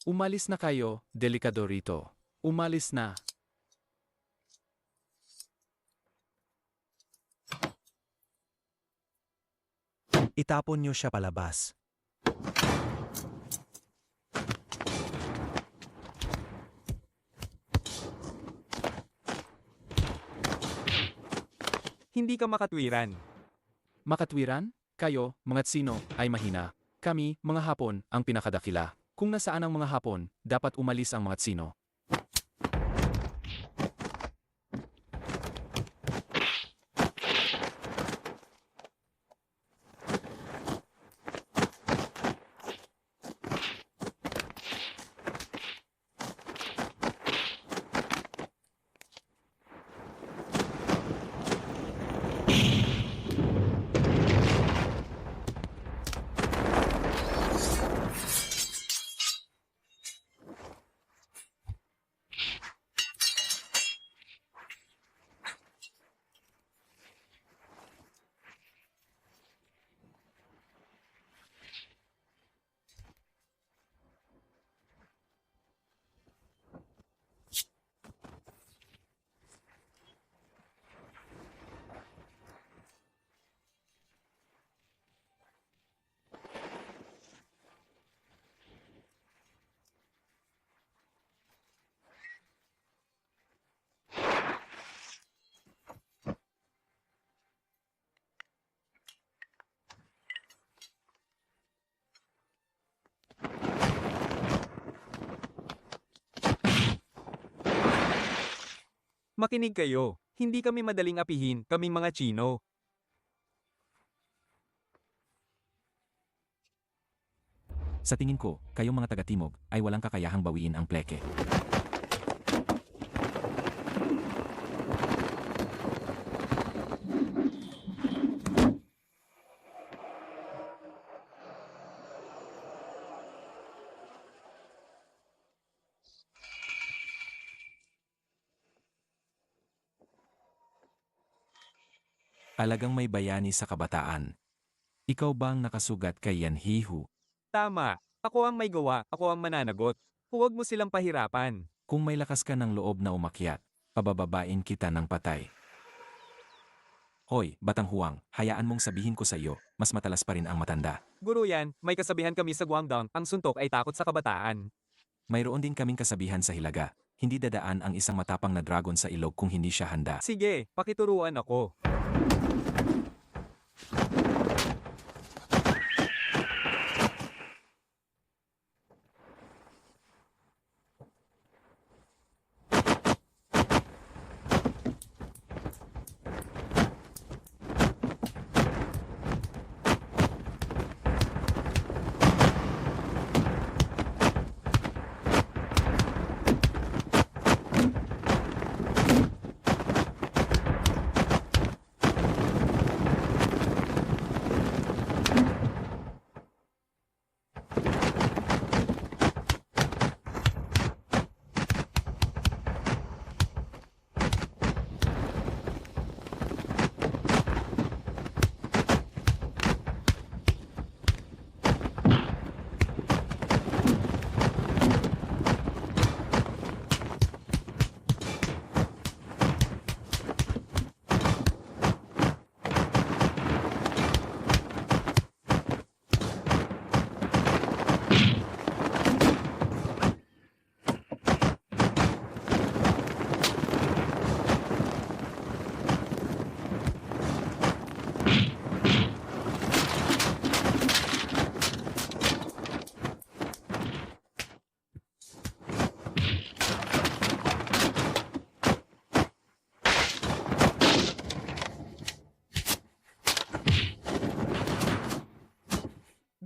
Umalis na kayo, delikado rito. Umalis na. Itapon niyo siya palabas. Hindi ka makatwiran. Makatwiran? Kayo, mga Tsino, ay mahina. Kami, mga Hapon, ang pinakadakila. Kung nasaan ang mga Hapon, dapat umalis ang mga Tsino. Makinig kayo. Hindi kami madaling apihin, kaming mga Chino. Sa tingin ko, kayong mga taga-timog ay walang kakayahang bawiin ang pleke. Alagang may bayani sa kabataan. Ikaw bang nakasugat kay Yanhihu? Tama. Ako ang may gawa, ako ang mananagot. Huwag mo silang pahirapan. Kung may lakas ka ng loob na umakyat, pabababain kita ng patay. Hoy, Batang Huwang, hayaan mong sabihin ko sa iyo, mas matalas pa rin ang matanda. Guro yan, may kasabihan kami sa Guangdong, ang suntok ay takot sa kabataan. Mayroon din kaming kasabihan sa Hilaga, hindi dadaan ang isang matapang na dragon sa ilog kung hindi siya handa. Sige, pakituruan ako.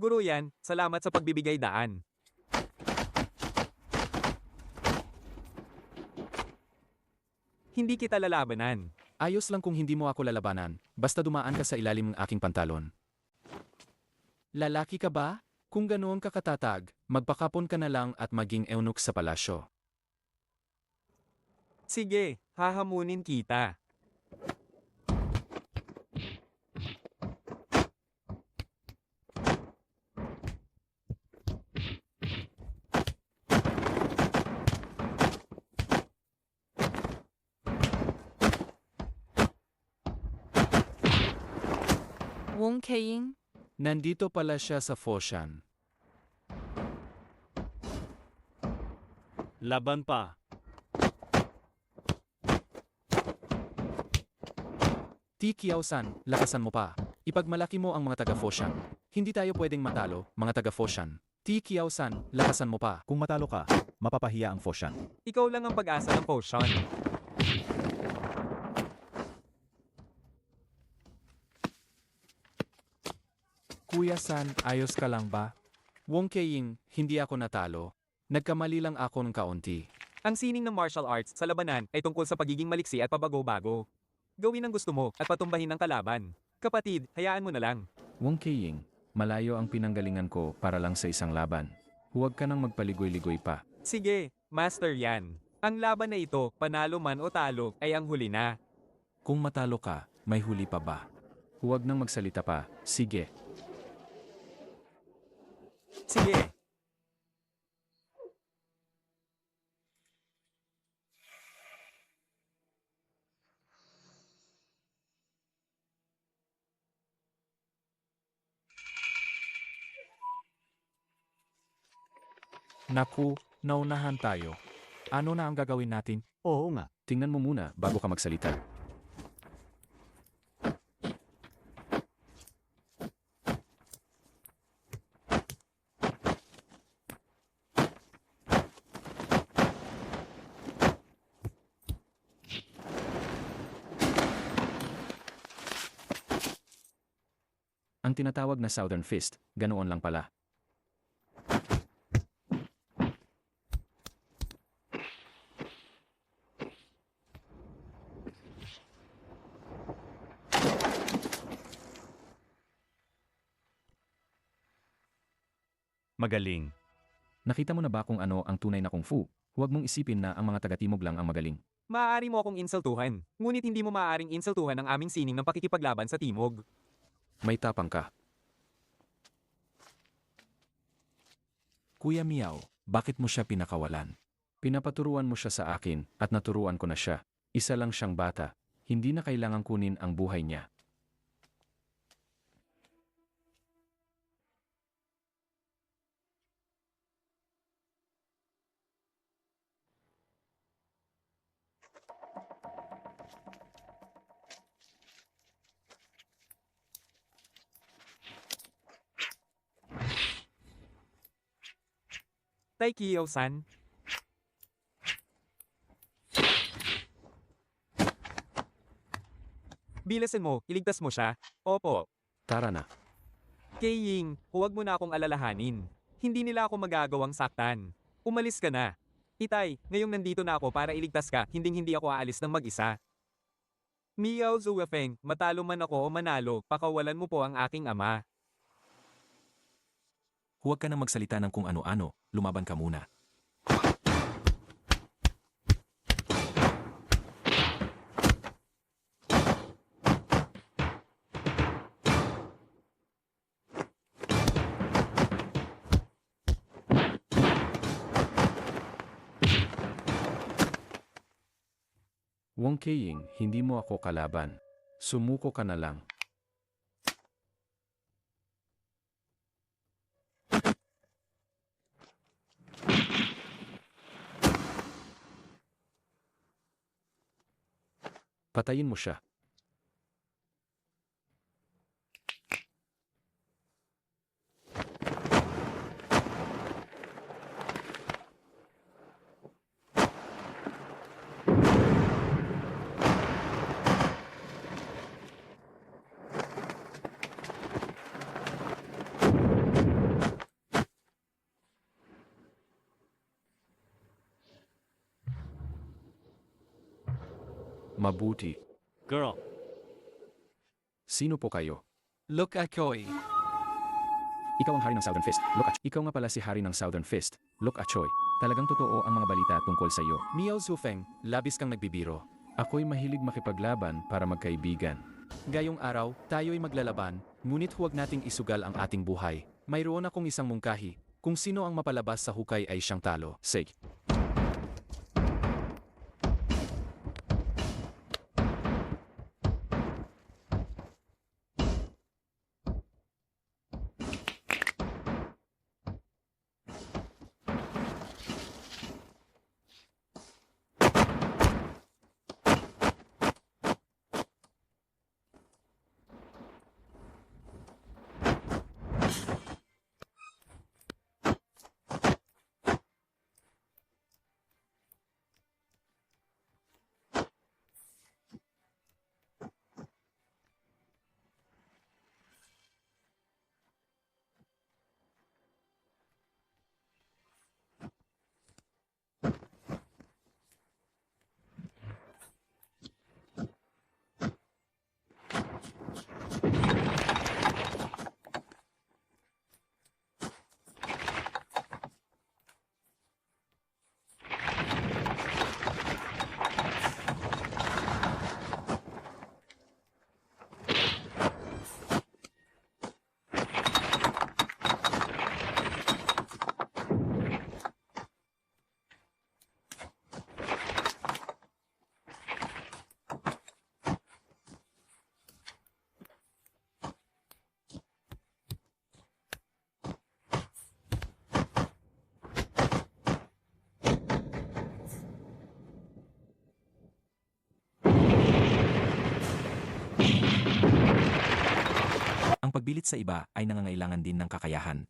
Guro yan, salamat sa pagbibigay daan. Hindi kita lalabanan. Ayos lang kung hindi mo ako lalabanan, basta dumaan ka sa ilalim ng aking pantalon. Lalaki ka ba? Kung ganoon ka katatag, magpakapon ka na lang at maging eunuch sa palasyo. Sige, hahamunin kita. Wong Keiying? Nandito pala siya sa Foshan. Laban pa. Ti Kiao-san, lakasan mo pa. Ipagmalaki mo ang mga taga Foshan. Hindi tayo pwedeng matalo, mga taga Foshan. Ti Kiao-san, lakasan mo pa. Kung matalo ka, mapapahiya ang Foshan. Ikaw lang ang pag-asa ng potion. Kuya-san, ayos ka lang ba? Wong Keiying, hindi ako natalo. Nagkamali lang ako ng kaunti. Ang sining ng martial arts sa labanan ay tungkol sa pagiging maliksi at pabago-bago. Gawin ang gusto mo at patumbahin ang kalaban. Kapatid, hayaan mo na lang. Wong Keiying, malayo ang pinanggalingan ko para lang sa isang laban. Huwag ka nang magpaligoy-ligoy pa. Sige, master yan. Ang laban na ito, panalo man o talo, ay ang huli na. Kung matalo ka, may huli pa ba? Huwag nang magsalita pa. Sige. Sige. Naku, naunahan tayo. Ano na ang gagawin natin? Oo nga. Tingnan mo muna bago ka magsalita. Ang tinatawag na Southern Fist, ganoon lang pala. Magaling. Nakita mo na ba kung ano ang tunay na kung fu? Huwag mong isipin na ang mga taga-timog lang ang magaling. Maaari mo akong insultuhan. Ngunit hindi mo maaaring insultuhan ang aming sining ng pakikipaglaban sa timog. May tapang ka. Kuya Miao, bakit mo siya pinakawalan? Pinapaturuan mo siya sa akin at naturuan ko na siya. Isa lang siyang bata. Hindi na kailangang kunin ang buhay niya. Taikyo-san. Bilasin mo, iligtas mo siya. Opo. Tara na. Keiying, huwag mo na akong alalahanin. Hindi nila ako magagawang saktan. Umalis ka na. Itay, ngayong nandito na ako para iligtas ka, hinding-hindi ako aalis ng mag-isa. Miao Zuwafeng, matalo man ako o manalo, pakawalan mo po ang aking ama. Huwag ka nang magsalita ng kung ano-ano, lumaban ka muna. Wong Keiying, hindi mo ako kalaban. Sumuko ka na lang. Patayin mo siya. Mabuti. Girl. Sino po kayo? Look at Koi. Ikaw ang hari ng Southern Fist. Look at Ikaw nga pala si hari ng Southern Fist. Look at Choi. Talagang totoo ang mga balita tungkol sa iyo. Miao Zufeng, labis kang nagbibiro. Ako'y mahilig makipaglaban para magkaibigan. Gayong araw, tayo'y maglalaban, ngunit huwag nating isugal ang ating buhay. Mayroon akong isang mungkahi. Kung sino ang mapalabas sa hukay ay siyang talo. Sige. pagbilit sa iba ay nangangailangan din ng kakayahan.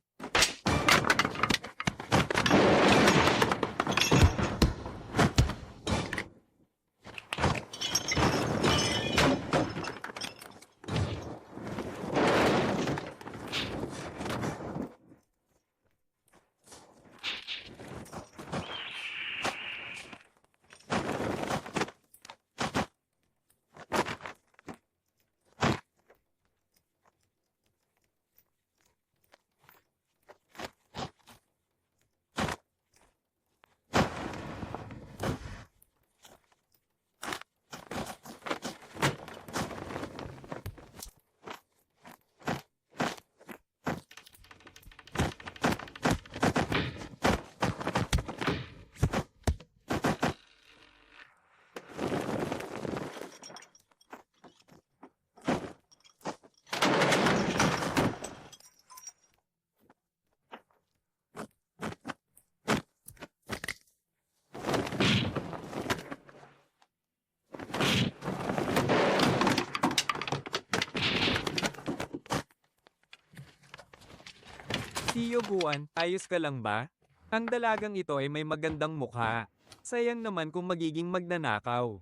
Tiyo Buwan, ayos ka lang ba? Ang dalagang ito ay may magandang mukha. Sayang naman kung magiging magnanakaw.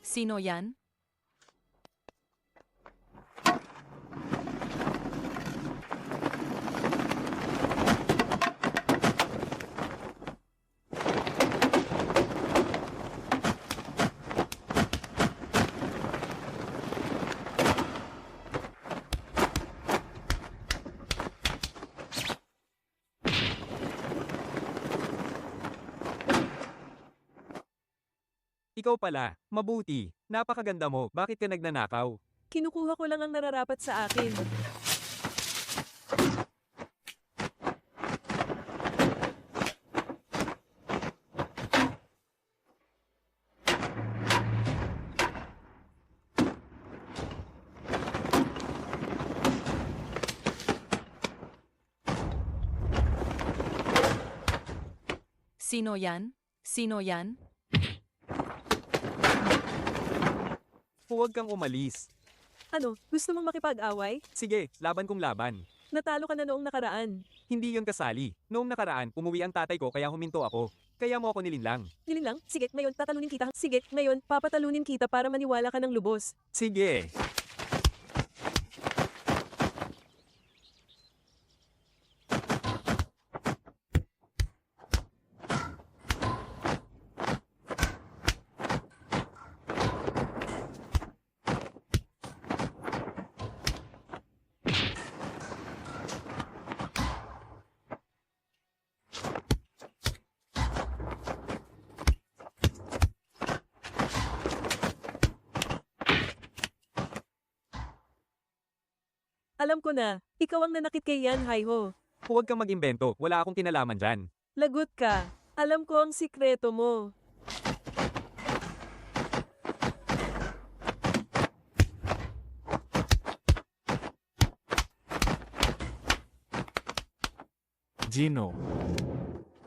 Sino yan? Ikaw pala, mabuti. Napakaganda mo. Bakit ka nagnanakaw? Kinukuha ko lang ang nararapat sa akin. Sino yan? Sino yan? Huwag kang umalis. Ano, gusto mong makipag-away? Sige, laban kong laban. Natalo ka na noong nakaraan. Hindi yon kasali. Noong nakaraan, umuwi ang tatay ko kaya huminto ako. Kaya mo ako nilinlang. Nilinlang? Sige, ngayon tatalunin kita. Sige, ngayon papatalunin kita para maniwala ka ng lubos. Sige. Alam ko na, ikaw ang nanakit kay Yan Haiho. Huwag kang mag-imbento. Wala akong kinalaman dyan. Lagot ka. Alam ko ang sikreto mo. Gino,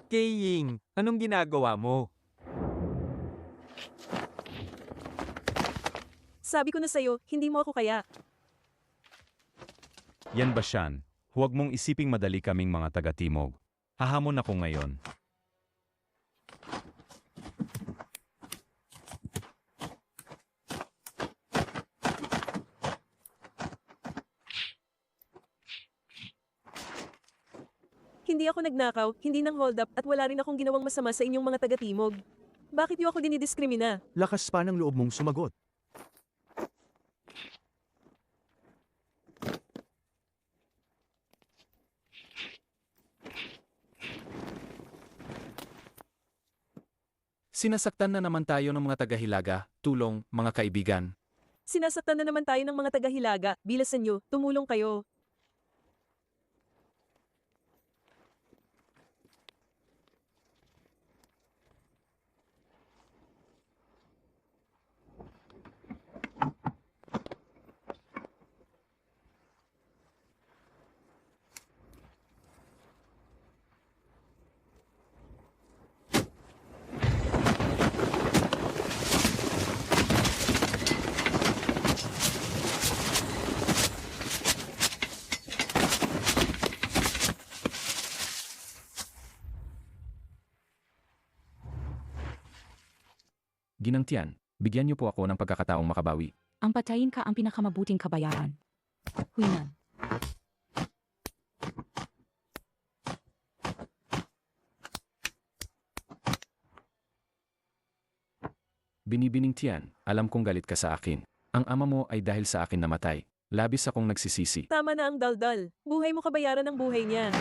Kaying, anong ginagawa mo? Sabi ko na sa'yo, hindi mo ako kaya. Yan ba siyan? Huwag mong isiping madali kaming mga taga-timog. Hahamon ako ngayon. Hindi ako nagnakaw, hindi nang hold up at wala rin akong ginawang masama sa inyong mga taga-timog. Bakit niyo ako dinidiskrimina? Lakas pa ng loob mong sumagot. sinasaktan na naman tayo ng mga taga-Hilaga, tulong, mga kaibigan. Sinasaktan na naman tayo ng mga taga-Hilaga. Bilasan nyo, tumulong kayo. Ginang Tian, bigyan niyo po ako ng pagkakataong makabawi. Ang patayin ka ang pinakamabuting kabayaran. Huinan. Binibining Tian, alam kong galit ka sa akin. Ang ama mo ay dahil sa akin namatay. Labis akong nagsisisi. Tama na ang daldal. Buhay mo kabayaran ng buhay niya.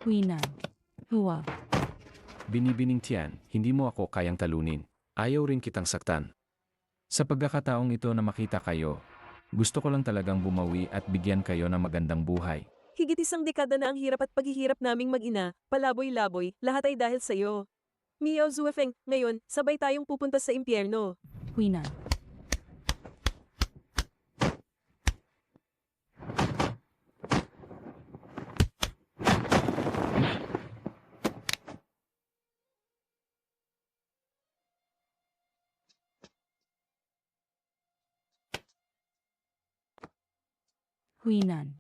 Huinan. Huwag. Binibining Tian, hindi mo ako kayang talunin. Ayaw rin kitang saktan. Sa pagkakataong ito na makita kayo, gusto ko lang talagang bumawi at bigyan kayo ng magandang buhay. Higit isang dekada na ang hirap at paghihirap naming mag-ina, palaboy-laboy, lahat ay dahil sa'yo. Miao Zuefeng, ngayon, sabay tayong pupunta sa impyerno. Huinan. Huinan.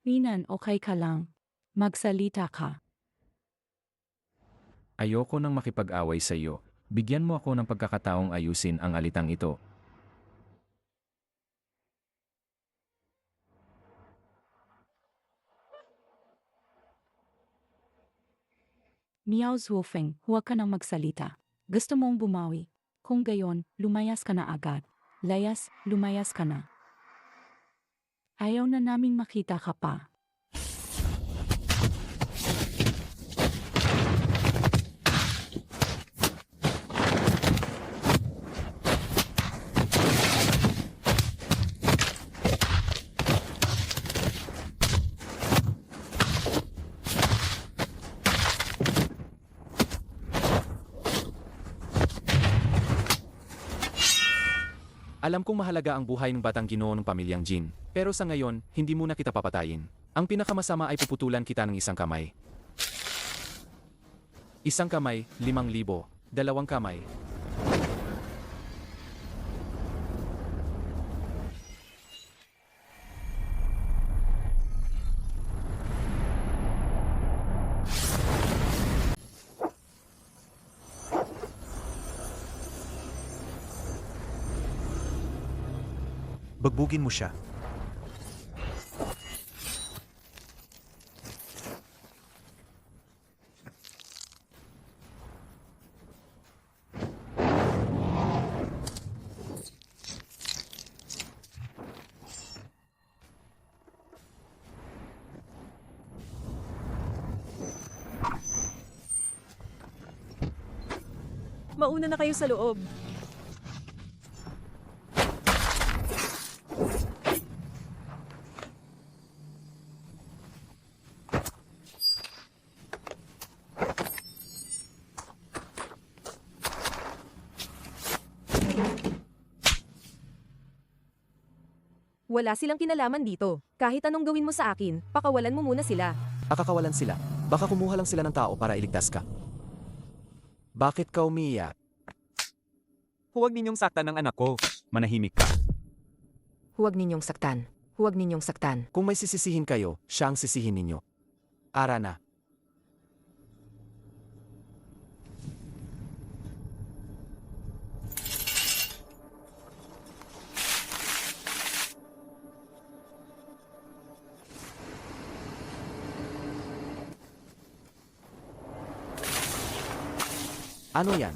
Huinan, okay ka lang. Magsalita ka. Ayoko nang makipag-away sa iyo. Bigyan mo ako ng pagkakataong ayusin ang alitang ito. Miao Zuofeng, huwag ka nang magsalita. Gusto mong bumawi. Kung gayon, lumayas ka na agad. Lumayas ka na. Ayaw na naming makita ka pa. Alam kong mahalaga ang buhay ng batang ginoo ng pamilyang Jin, pero sa ngayon, hindi muna kita papatayin. Ang pinakamasama ay puputulan kita ng isang kamay. Isang kamay, 5,000. Dalawang kamay. Bagbugin mo siya. Mauna na kayo sa loob. Wala silang kinalaman dito. Kahit anong gawin mo sa akin, pakawalan mo muna sila. Akakawalan sila. Baka kumuha lang sila ng tao para iligtas ka. Bakit ka umiiyak? Huwag ninyong saktan ng anak ko. Manahimik ka. Huwag ninyong saktan. Huwag ninyong saktan. Kung may sisisihin kayo, siya ang sisihin ninyo. Ara na. Ano yan?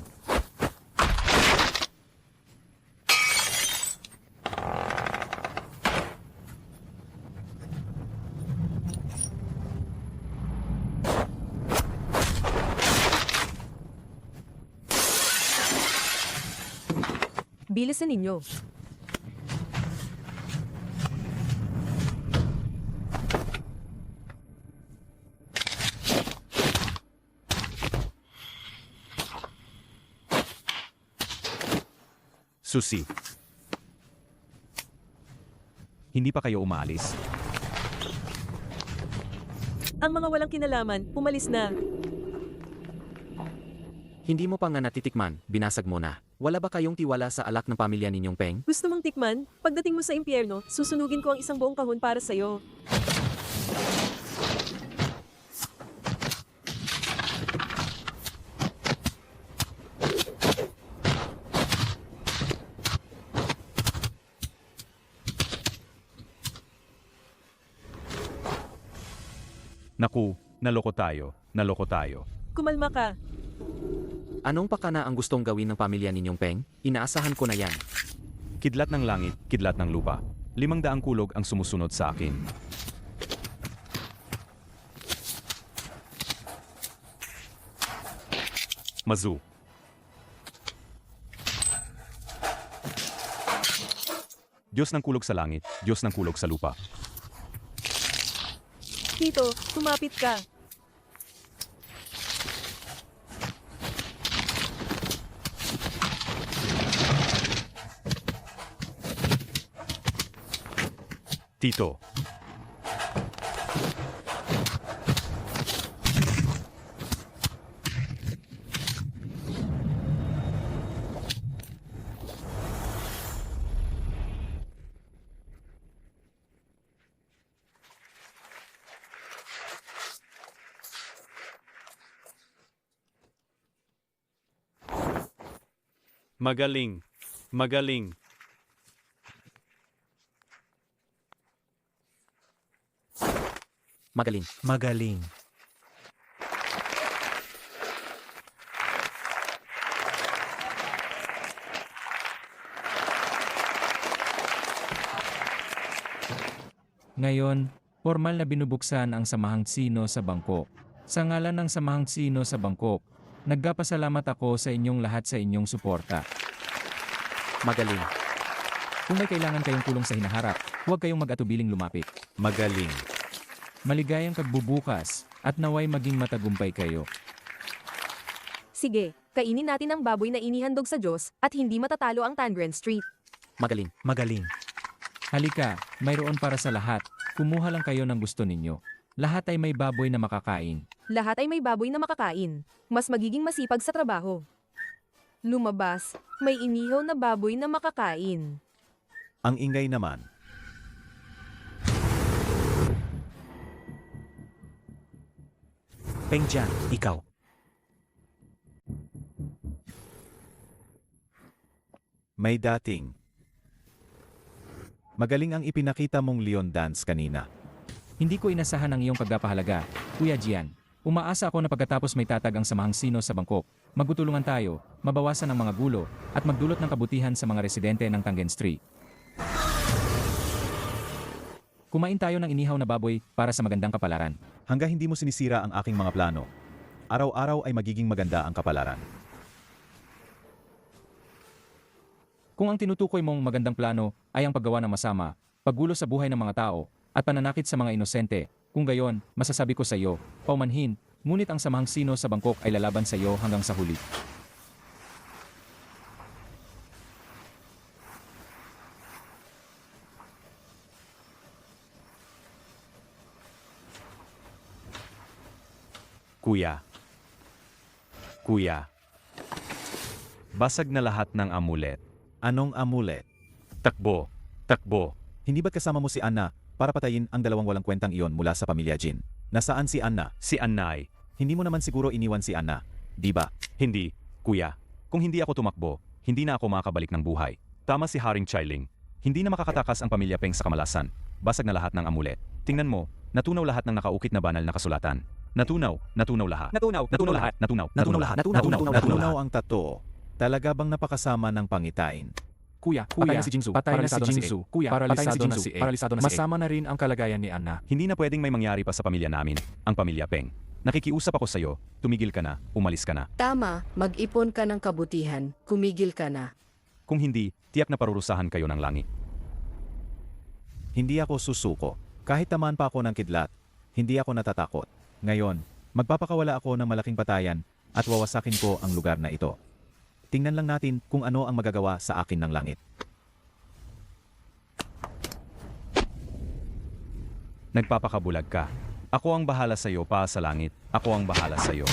Bilisan ninyo. Susi. Hindi pa kayo umaalis? Ang mga walang kinalaman, umalis na. Hindi mo pa nga natitikman, binasag mo na. Wala ba kayong tiwala sa alak ng pamilya ninyong Peng? Gusto mong tikman? Pagdating mo sa impyerno, susunugin ko ang isang buong kahon para sa'yo. Naku, naloko tayo, naloko tayo. Kumalma ka. Anong pakana ang gustong gawin ng pamilya ninyong Peng? Inaasahan ko na yan. Kidlat ng langit, kidlat ng lupa. 500 kulog ang sumusunod sa akin. Mazu. Diyos ng kulog sa langit, Diyos ng kulog sa lupa. Tito, tumapit ka. Tito. Magaling. Magaling. Magaling. Magaling. Ngayon, formal na binubuksan ang Samahang Tsino sa Bangkok. Sa ngalan ng Samahang Tsino sa Bangkok, nagpapasalamat ako sa inyong lahat sa inyong suporta. Magaling. Kung may kailangan kayong tulong sa hinaharap, huwag kayong mag-atubiling lumapit. Magaling. Maligayang kagbubukas, at naway maging matagumpay kayo. Sige, kainin natin ang baboy na inihandog sa Diyos at hindi matatalo ang Tangren Street. Magaling. Magaling. Halika, mayroon para sa lahat. Kumuha lang kayo ng gusto ninyo. Lahat ay may baboy na makakain. Lahat ay may baboy na makakain. Mas magiging masipag sa trabaho. Lumabas, may inihaw na baboy na makakain. Ang ingay naman. Peng Jian, ikaw. May dating. Magaling ang ipinakita mong Leon dance kanina. Hindi ko inasahan ang iyong pagpapahalaga, Kuya Jian. Umaasa ako na pagkatapos may tatag ang Samahang Tsino sa Bangkok, magtutulungan tayo, mabawasan ang mga gulo, at magdulot ng kabutihan sa mga residente ng Tanggen Street. Kumain tayo ng inihaw na baboy para sa magandang kapalaran. Hanggang hindi mo sinisira ang aking mga plano, araw-araw ay magiging maganda ang kapalaran. Kung ang tinutukoy mong magandang plano ay ang paggawa ng masama, paggulo sa buhay ng mga tao, at pananakit sa mga inosente, kung gayon, masasabi ko sa iyo, paumanhin, ngunit ang Samahang Tsino sa Bangkok ay lalaban sa iyo hanggang sa huli. Kuya. Kuya. Basag na lahat ng amulet. Anong amulet? Takbo. Takbo. Hindi ba't kasama mo si Anna para patayin ang dalawang walang kwentang iyon mula sa pamilya Jin? Nasaan si Anna? Si Anna ay. Hindi mo naman siguro iniwan si Anna, di ba? Hindi, kuya. Kung hindi ako tumakbo, hindi na ako makakabalik ng buhay. Tama si Haring Chailing. Hindi na makakatakas ang pamilya Peng sa kamalasan. Basag na lahat ng amulet. Tingnan mo, natunaw lahat ng nakaukit na banal na kasulatan. Natunaw lahat. Natunaw lahat. Natunaw ang tato. Talaga bang napakasama ng pangitain? Kuya, patay na si Jingsu. Patay na si Jingsu. Kuya, paralisado na si A. Masama na rin ang kalagayan ni Anna. Hindi na pwedeng may mangyari pa sa pamilya namin, ang pamilya Peng. Nakikiusap ako sa iyo, tumigil ka na, umalis ka na. Tama, mag-ipon ka ng kabutihan, kumigil ka na. Kung hindi, tiyak na parurusahan kayo ng langit. Hindi ako susuko. Kahit tamaan pa ako ng kidlat, hindi ako natatakot. Ngayon, magpapakawala ako ng malaking patayan at wawasakin ko ang lugar na ito. Tingnan lang natin kung ano ang magagawa sa akin ng langit. Nagpapakabulag ka. Ako ang bahala sa iyo pa sa langit. Ako ang bahala sa iyo.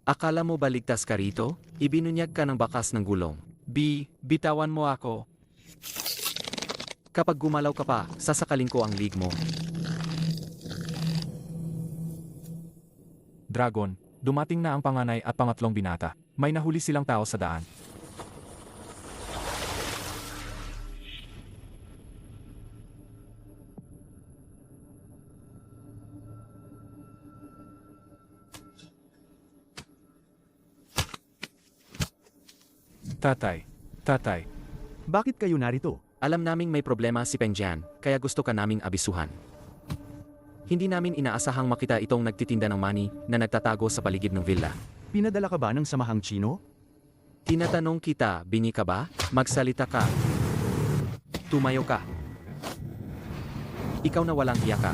Akala mo baligtas ka rito? Ibinunyag ka ng bakas ng gulong. Bitawan mo ako. Kapag gumalaw ka pa, sasakalin ko ang lig mo. Dragon, dumating na ang panganay at pangatlong binata. May nahuli silang tao sa daan. Tatay, Bakit kayo narito? Alam naming may problema si Peng Jian, kaya gusto ka naming abisuhan. Hindi namin inaasahang makita itong nagtitinda ng mani na nagtatago sa paligid ng villa. Pinadala ka ba ng samahang Chino? Tinatanong kita, bingi ka ba? Magsalita ka. Tumayo ka. Ikaw na walang hiya ka.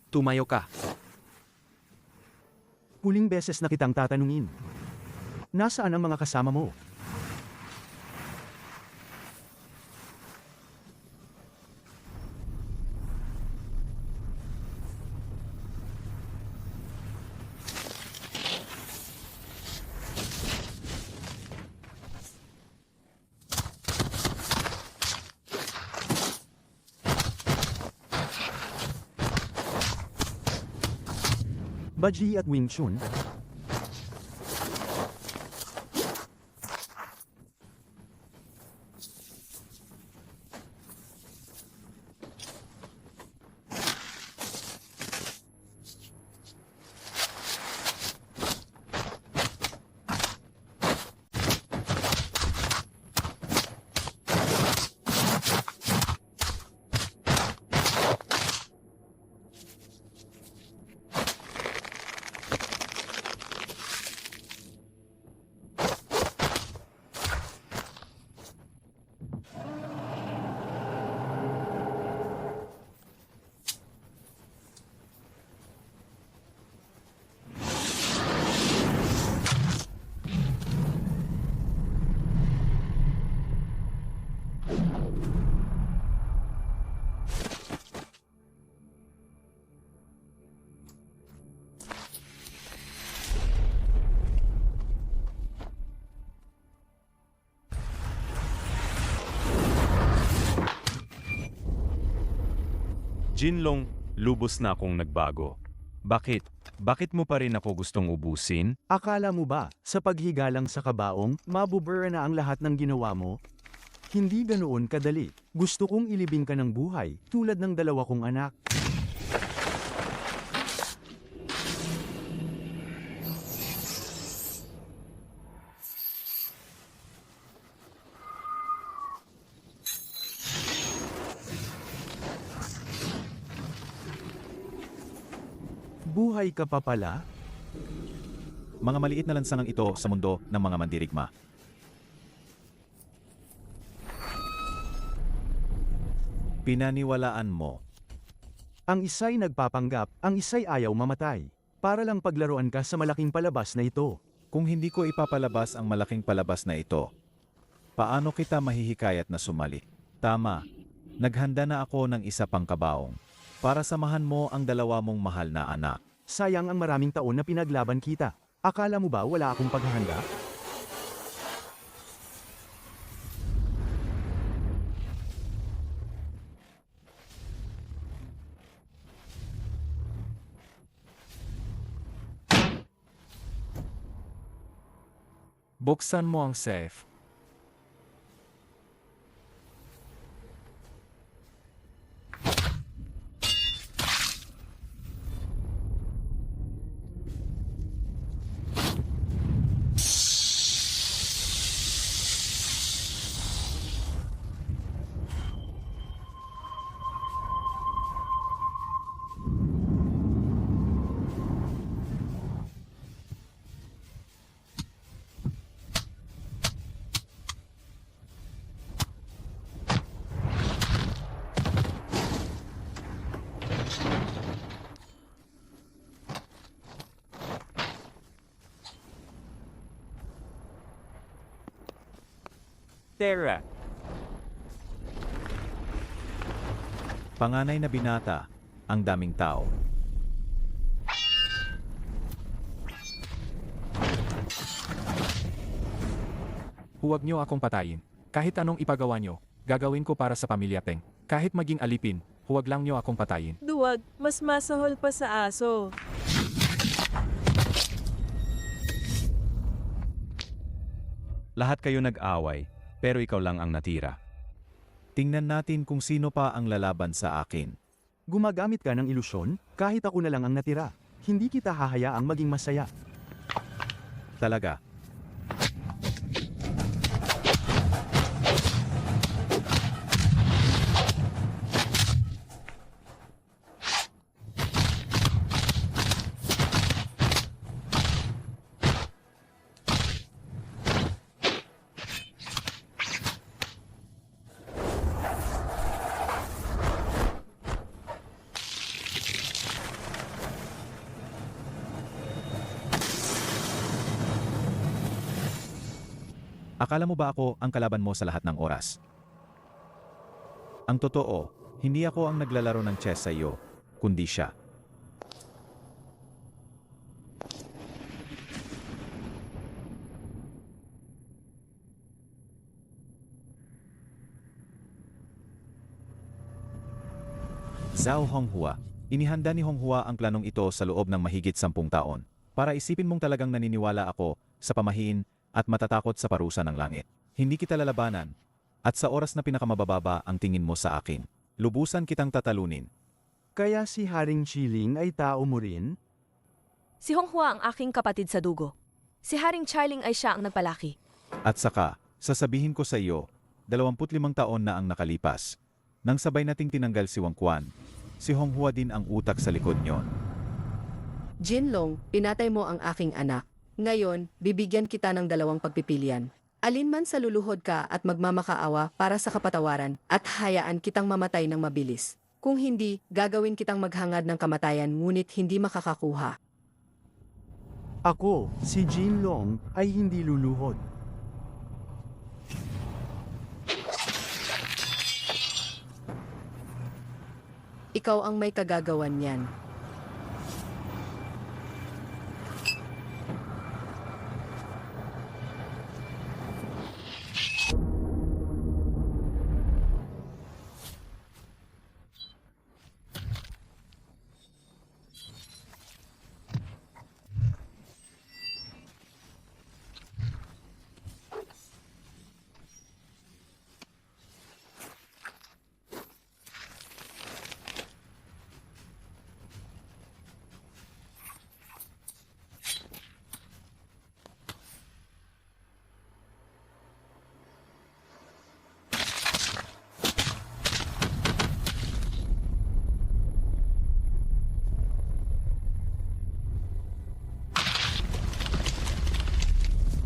Tumayo ka. Huling beses na kitang tatanungin. Nasaan ang mga kasama mo? Baji at Wing Chun? Jinlong, lubos na akong nagbago. Bakit? Bakit mo pa rin ako gustong ubusin? Akala mo ba, sa paghigalang sa kabaong, mabubura na ang lahat ng ginawa mo? Hindi ganoon kadali. Gusto kong ilibing ka ng buhay, tulad ng dalawa kong anak. Buhay ka pa pala? Mga maliit na lansangang ito sa mundo ng mga mandirigma. Pinaniwalaan mo. Ang isa'y nagpapanggap, ang isa'y ayaw mamatay. Para lang paglaruan ka sa malaking palabas na ito. Kung hindi ko ipapalabas ang malaking palabas na ito, paano kita mahihikayat na sumali? Tama, naghanda na ako ng isa pang kabaong para samahan mo ang dalawa mong mahal na anak. Sayang ang maraming taon na pinaglaban kita. Akala mo ba wala akong paghahanda? buksan mo ang safe. Terra. Panganay na binata, ang daming tao. Huwag niyo akong patayin. Kahit anong ipagawa niyo, gagawin ko para sa pamilya Peng. Kahit maging alipin, huwag lang niyo akong patayin. Duwag, mas masahol pa sa aso. Lahat kayo nag-away, pero ikaw lang ang natira. Tingnan natin kung sino pa ang lalaban sa akin. Gumagamit ka ng ilusyon, kahit ako na lang ang natira. Hindi kita hahayaang maging masaya. Talaga. Akala mo ba ako ang kalaban mo sa lahat ng oras? Ang totoo, hindi ako ang naglalaro ng chess sa iyo, kundi siya. Zhao Honghua. Inihanda ni Honghua ang planong ito sa loob ng mahigit 10 taon, para isipin mong talagang naniniwala ako sa pamahiin at matatakot sa parusa ng langit. Hindi kita lalabanan, at sa oras na pinakamabababa ang tingin mo sa akin, lubusan kitang tatalunin. Kaya si Haring Chiling ay tao mo rin? Si Honghua ang aking kapatid sa dugo. Si Haring Charling ay siya ang nagpalaki. At saka, sasabihin ko sa iyo, 25 taon na ang nakalipas. Nang sabay nating tinanggal si Wang Quan, si Honghua din ang utak sa likod niyon. Jinlong, pinatay mo ang aking anak. Ngayon, bibigyan kita ng 2 pagpipilian. Alinman sa luluhod ka at magmamakaawa para sa kapatawaran at hayaan kitang mamatay ng mabilis. Kung hindi, gagawin kitang maghangad ng kamatayan ngunit hindi makakakuha. Ako, si Jinlong, ay hindi luluhod. Ikaw ang may kagagawan niyan.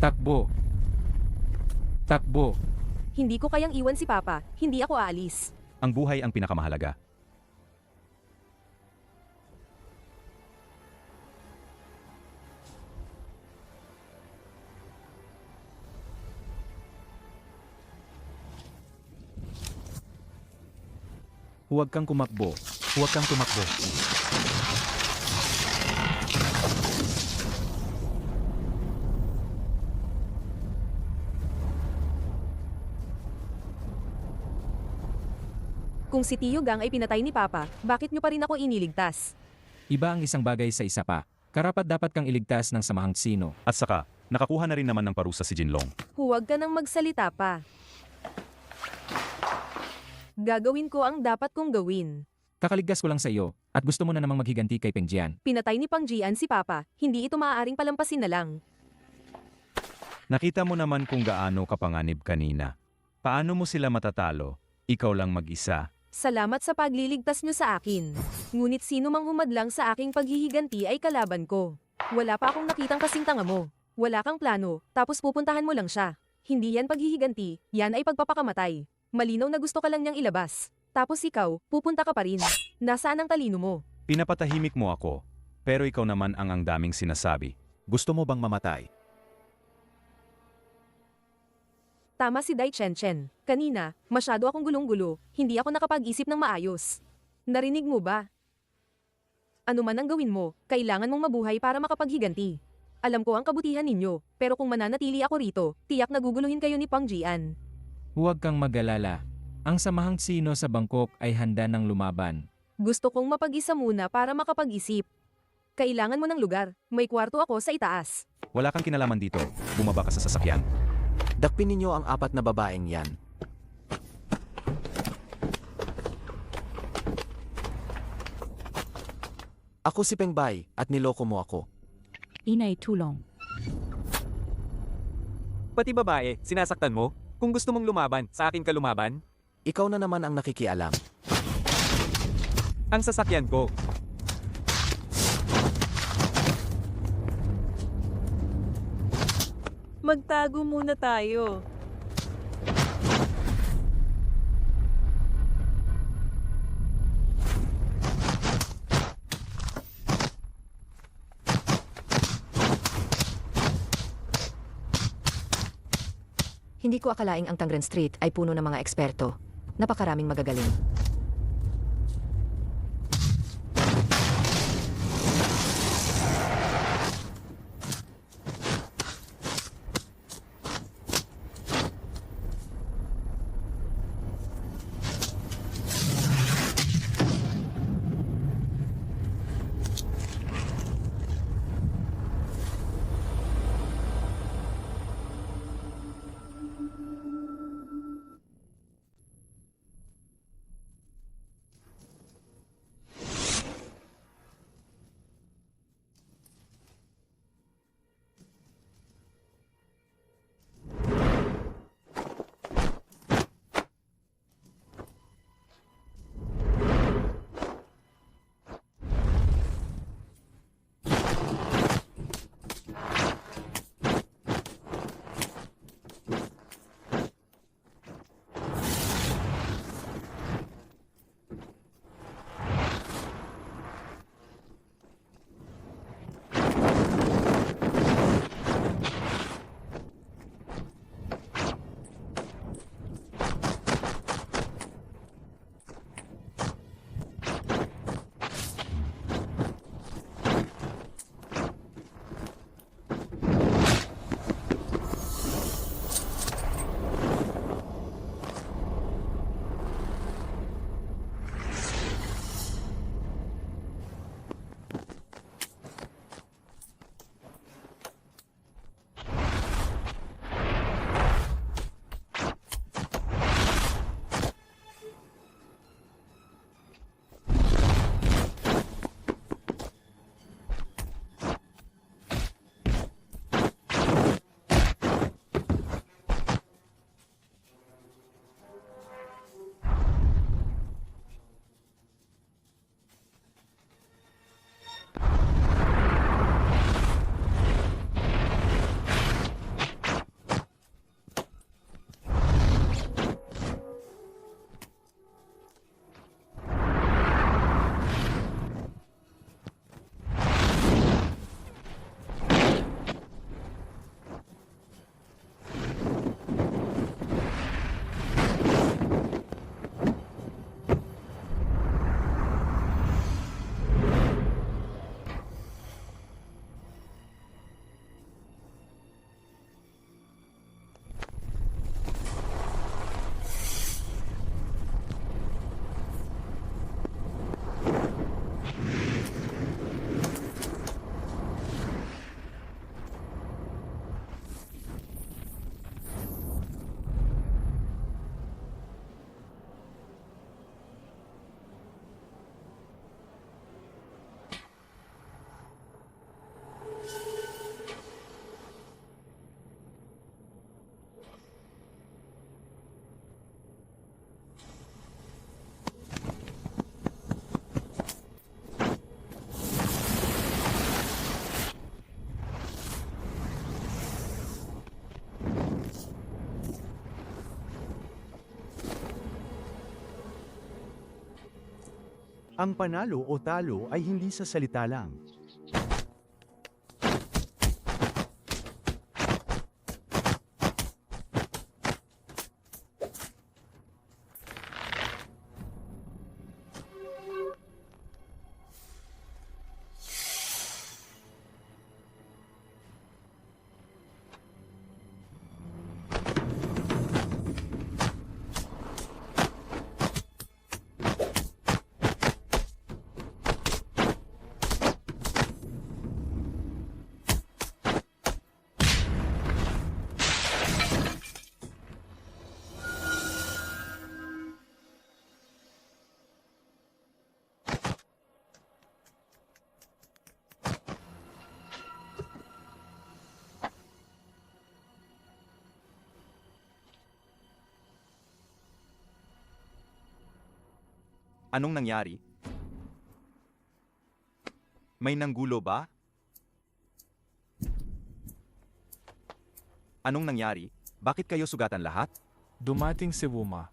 Takbo! Takbo! Hindi ko kayang iwan si Papa, hindi ako aalis. Ang buhay ang pinakamahalaga. Huwag kang kumakbo. Huwag kang tumakbo. Kung si Tio Gang ay pinatay ni Papa, bakit nyo pa rin ako iniligtas? Iba ang isang bagay sa isa pa. Karapat dapat kang iligtas ng samahang sino. At saka, nakakuha na rin naman ng parusa si Jinlong. Huwag ka nang magsalita pa. Gagawin ko ang dapat kong gawin. Kakaligtas ko lang sa iyo, at gusto mo na namang maghiganti kay Peng Jian. Pinatay ni Pang Jian si Papa, hindi ito maaaring palampasin na lang. Nakita mo naman kung gaano kapanganib kanina. Paano mo sila matatalo? Ikaw lang mag-isa. Salamat sa pagliligtas nyo sa akin. Ngunit sino mang humadlang sa aking paghihiganti ay kalaban ko. Wala pa akong nakitang kasing tanga mo. Wala kang plano, tapos pupuntahan mo lang siya. Hindi yan paghihiganti, yan ay pagpapakamatay. Malinaw na gusto ka lang niyang ilabas. Tapos ikaw, pupunta ka pa rin. Nasaan ang talino mo? Pinapatahimik mo ako, pero ikaw naman ang daming sinasabi. Gusto mo bang mamatay? Tama si Dai Chen. Kanina, masyado akong gulong-gulo, hindi ako nakapag-isip ng maayos. Narinig mo ba? Ano man ang gawin mo, kailangan mong mabuhay para makapaghiganti. Alam ko ang kabutihan ninyo, pero kung mananatili ako rito, tiyak naguguluhin kayo ni Pang Jian. Huwag kang mag-alala. Ang samahang sino sa Bangkok ay handa ng lumaban. Gusto kong mapag-isa muna para makapag-isip. Kailangan mo ng lugar, may kwarto ako sa itaas. Wala kang kinalaman dito. Bumaba ka sa sasakyan. Dakpin ninyo ang 4 na babaeng yan. Ako si Pengbay at niloko mo ako. Inay tulong. Pati babae, sinasaktan mo? Kung gusto mong lumaban, sa akin ka lumaban? Ikaw na naman ang nakikialam. Ang sasakyan ko. Magtago muna tayo. Hindi ko akalaing ang Tangren Street ay puno ng mga eksperto. Napakaraming magagaling. Ang panalo o talo ay hindi sa salita lang. Anong nangyari? May nanggulo ba? Anong nangyari? Bakit kayo sugatan lahat? Dumating si Wuma.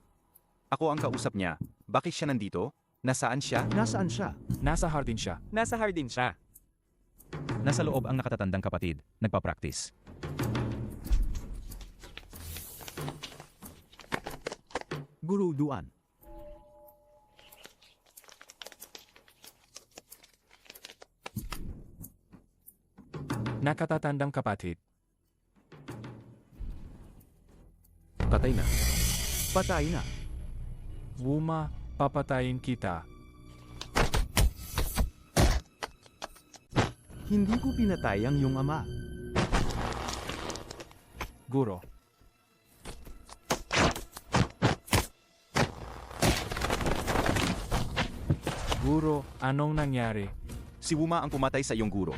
Ako ang kausap niya. Bakit siya nandito? Nasaan siya? Nasaan siya? Nasa hardin siya. Nasa hardin siya. Nasa loob ang nakatatandang kapatid. Nagpa-practice. Guru Duan. Nakatatandang kapatid. Patay na. Patay na. Wuma, papatayin kita. Hindi ko pinatay ang iyong ama. Guro. Guro, anong nangyari? Si Wuma ang pumatay sa iyong guro.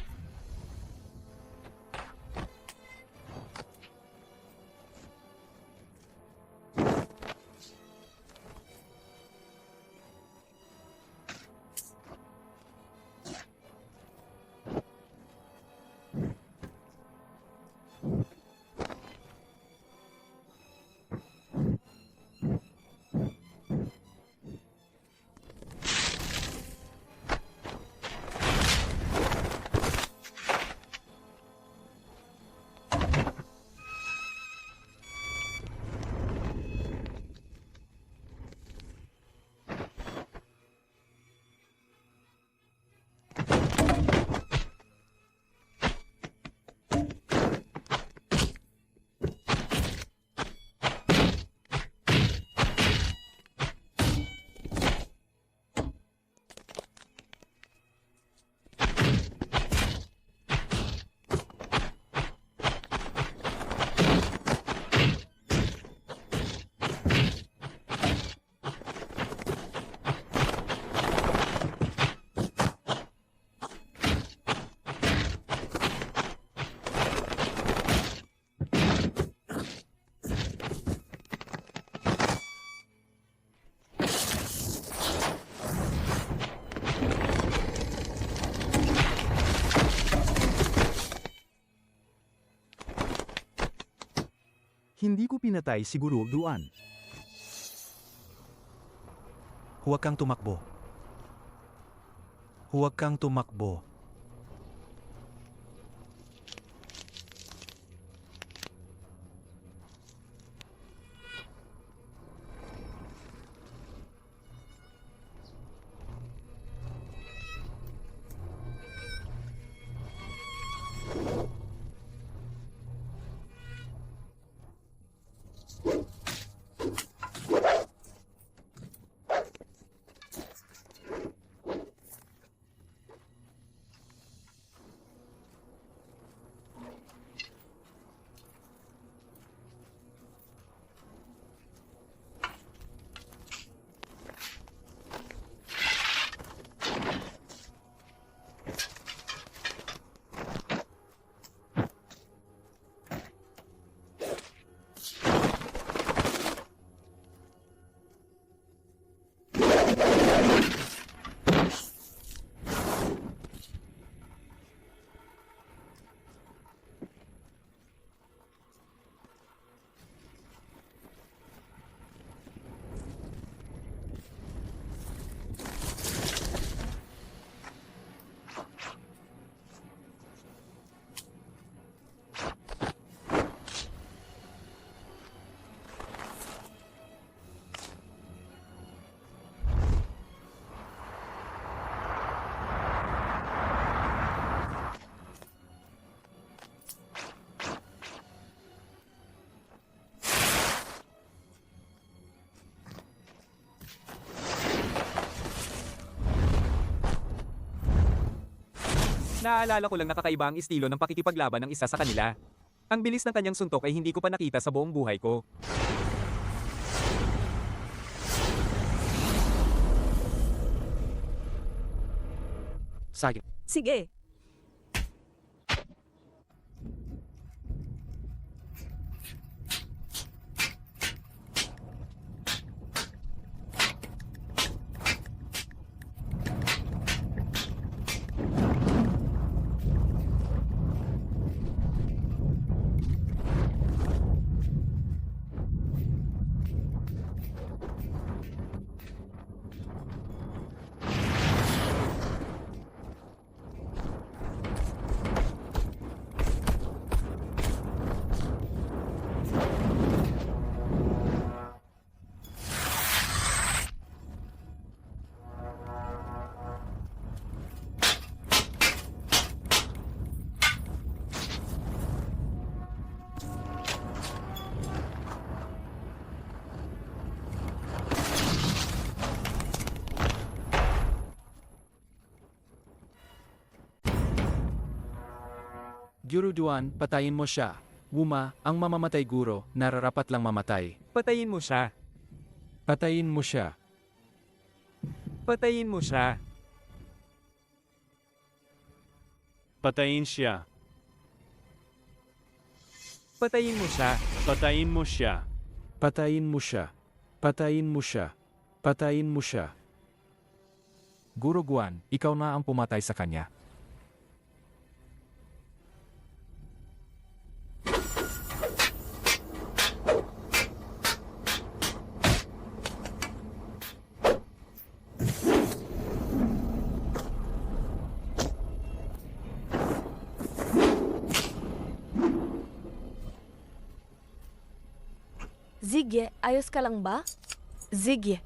Hindi ko pinatay si Guru Duan. Huwag kang tumakbo. Huwag kang tumakbo. Naaalala ko lang nakakaiba ang estilo ng pakikipaglaban ng isa sa kanila. Ang bilis ng kanyang suntok ay hindi ko pa nakita sa buong buhay ko. Sige. Sige. Guru Duan, patayin mo siya. Wuma, ang mamamatay guro, nararapat lang mamatay. Patayin mo siya. Patayin mo siya. Patayin mo siya. Patayin siya. Patayin mo siya. Patayin mo siya. Patayin mo siya. Patayin mo siya. Patayin mo siya. Guro Guan, ikaw na ang pumatay sa kanya. Zigye, ayos ka lang ba? Zigye.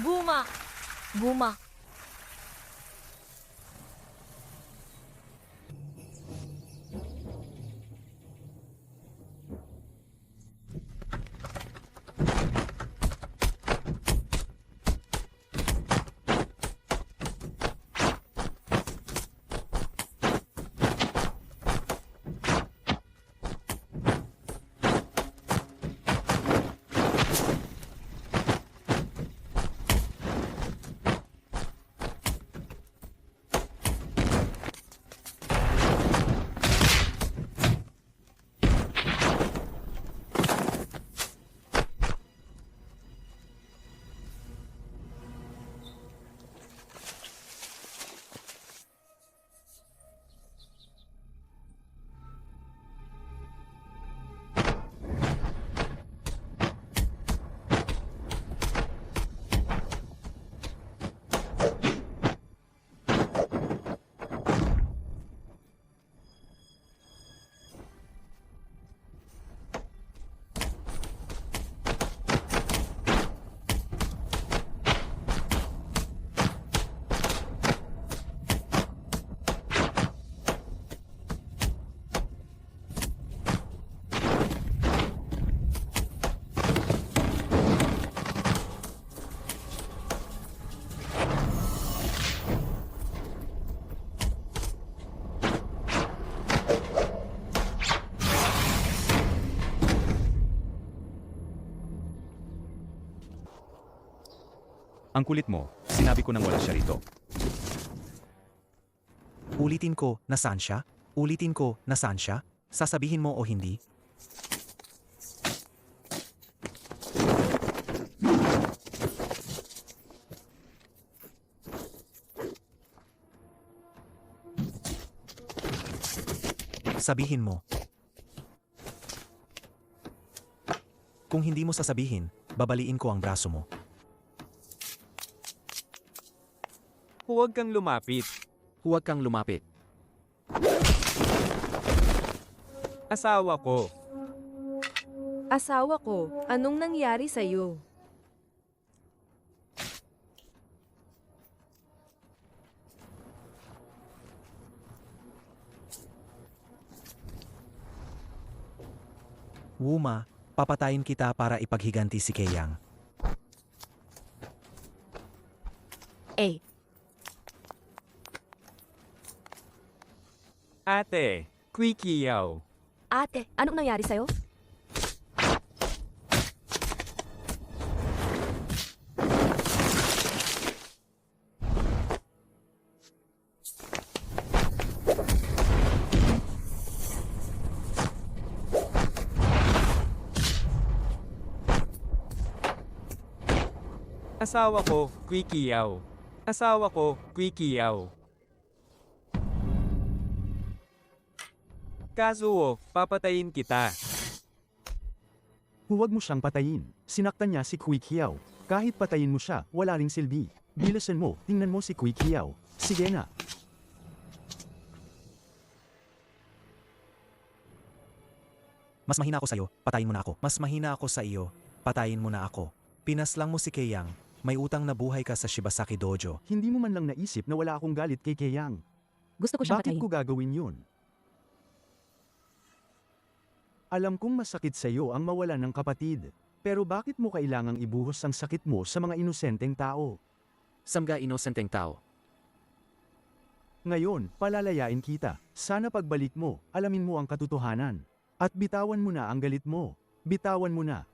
Buma! Buma! Ang kulit mo, sinabi ko nang wala siya rito. Ulitin ko, nasaan siya? Ulitin ko, nasaan siya? Sasabihin mo o hindi? Sabihin mo. Kung hindi mo sasabihin, babaliin ko ang braso mo. Huwag kang lumapit. Huwag kang lumapit. Asawa ko. Asawa ko, anong nangyari sa'yo? Wuma, papatayin kita para ipaghiganti si Keyang. Ate, Quikiyaw. Ate, anong nangyari sa'yo? Asawa ko, Quikiyaw. Asawa ko, Quikiyaw. Kazuo, papatayin kita. Huwag mo siyang patayin. Sinaktan niya si Quikiao. Kahit patayin mo siya, wala ring silbi. Bilisan mo, tingnan mo si Quikiao. Sige na. Mas mahina ako sa'yo, patayin mo na ako. Mas mahina ako sa iyo, patayin mo na ako. Pinaslang mo si Keyang, May utang na buhay ka sa Shibasaki Dojo. Hindi mo man lang naisip na wala akong galit kay Keyang. Gusto ko siyang Bakit patayin. ko gagawin yun? Alam kong masakit sa iyo ang mawalan ng kapatid. Pero bakit mo kailangang ibuhos ang sakit mo sa mga inosenteng tao? Samga inosenteng tao. Ngayon, palalayain kita. Sana pagbalik mo, alamin mo ang katotohanan. At bitawan mo na ang galit mo. Bitawan mo na.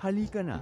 Halika na.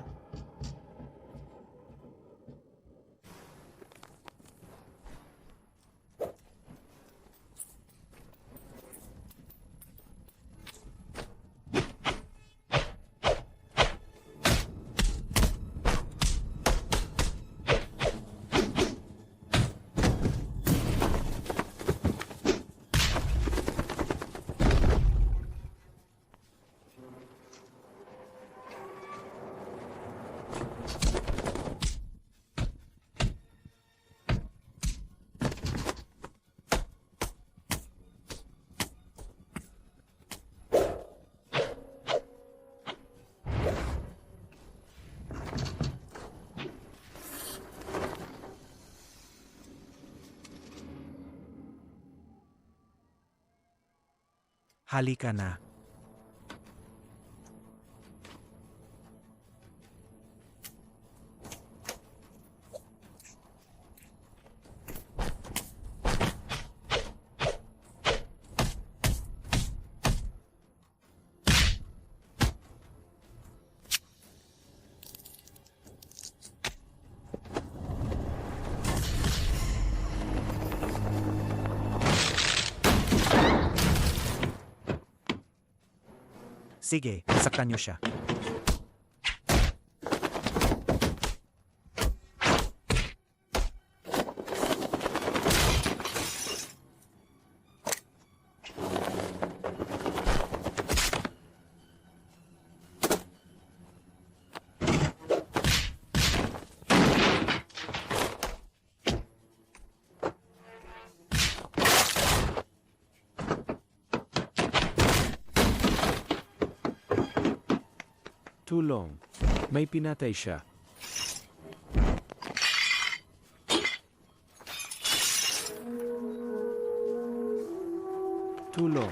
Halika na. Sige, saktan niyo siya. Tulong. May pinatay siya. Tulong.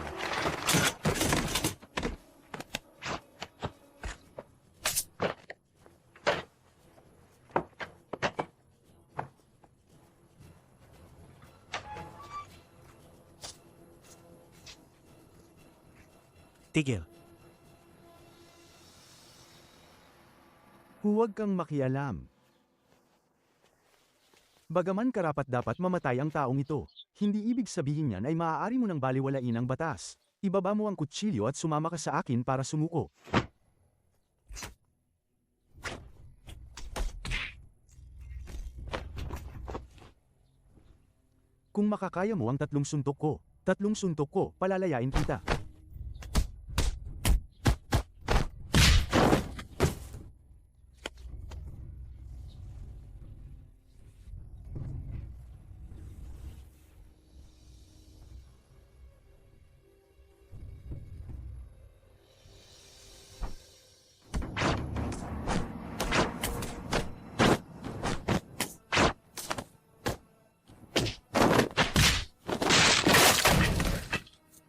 Tigil. Huwag kang makialam. Bagaman karapat-dapat mamatay ang taong ito, hindi ibig sabihin niyan ay maaari mo nang baliwalain ang batas. Ibaba mo ang kutsilyo at sumama ka sa akin para sumuko. Kung makakaya mo ang 3 suntok ko, palalayain kita.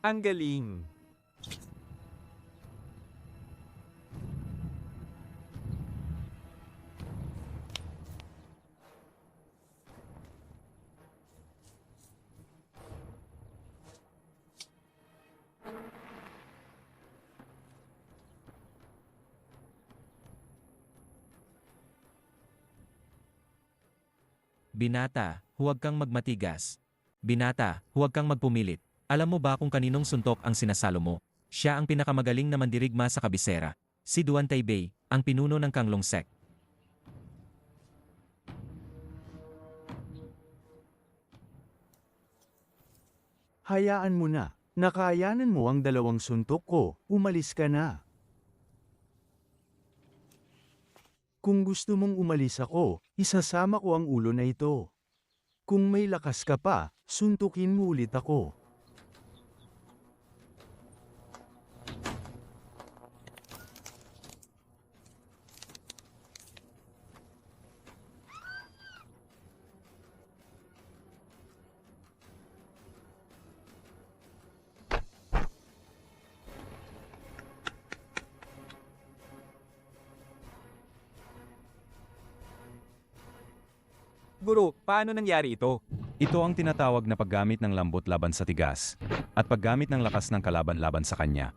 Ang galing. Binata, huwag kang magmatigas. Binata, huwag kang magpumilit. Alam mo ba kung kaninong suntok ang sinasalo mo? Siya ang pinakamagaling na mandirigma sa kabisera. Si Duan Taibei, ang pinuno ng Kanglong Sect. Hayaan mo na. Nakayanan mo ang 2 suntok ko. Umalis ka na. Kung gusto mong umalis ako, isasama ko ang ulo na ito. Kung may lakas ka pa, suntukin mo ulit ako. Guro, paano nangyari ito? Ito ang tinatawag na paggamit ng lambot laban sa tigas, at paggamit ng lakas ng kalaban laban sa kanya.